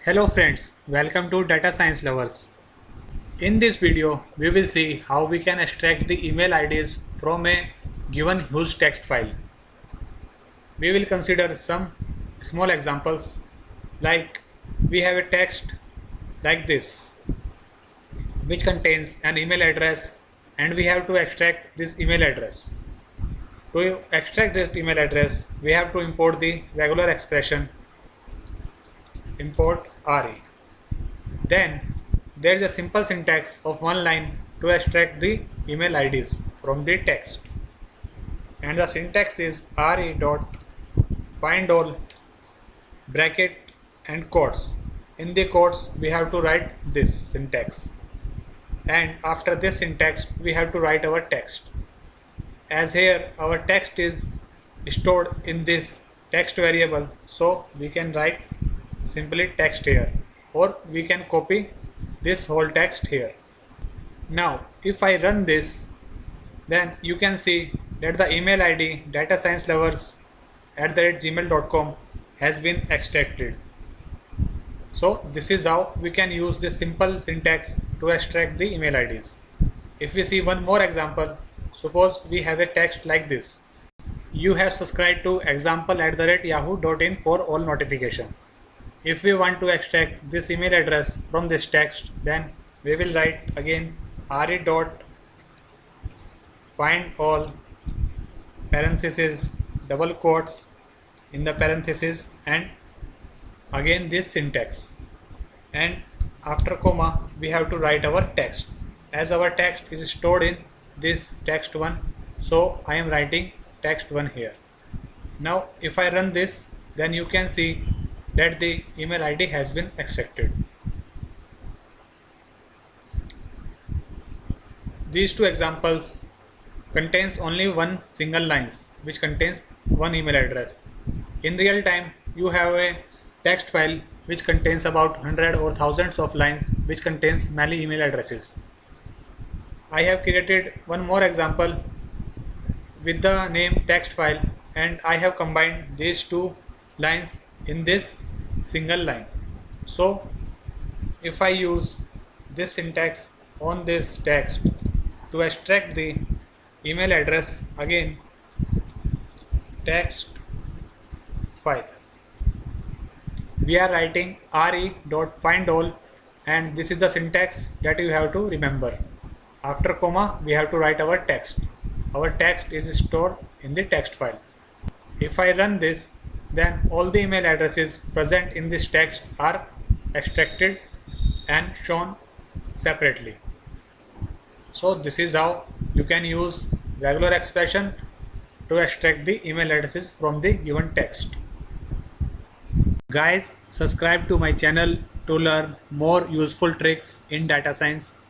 Hello friends, welcome to Data Science Lovers. In this video, we will see how we can extract the email IDs from a given huge text file. We will consider some small examples like we have a text like this which contains an email address and we have to extract this email address. To extract this email address, we have to import the regular expression import RE. Then there is a simple syntax of one line to extract the email IDs from the text. And the syntax is re.findAll bracket and quotes. In the quotes we have to write this syntax. And after this syntax we have to write our text. As here our text is stored in this text variable, so we can write simply text here, or we can copy this whole text here. Now if I run this, then you can see that the email ID datasciencelovers@gmail.com has been extracted. So this is how we can use this simple syntax to extract the email IDs. If we see one more example, suppose we have a text like this. You have subscribed to example@yahoo.in for all notification. If we want to extract this email address from this text, then we will write again re.findAll parenthesis double quotes in the parenthesis and again this syntax, and after comma we have to write our text. As our text is stored in this text1, so I am writing text1 here. Now if I run this, then you can see that the email ID has been extracted. These two examples contains only one single lines which contains one email address. In real time you have a text file which contains about 100 or thousands of lines which contains many email addresses. I have created one more example with the name text file, and I have combined these two lines in this single line. So if I use this syntax on this text to extract the email address, again text file, we are writing re.findAll, and this is the syntax that you have to remember. After comma we have to write our text. Our text is stored in the text file. If I run this, then all the email addresses present in this text are extracted and shown separately. So this is how you can use regular expression to extract the email addresses from the given text. Guys, subscribe to my channel to learn more useful tricks in data science.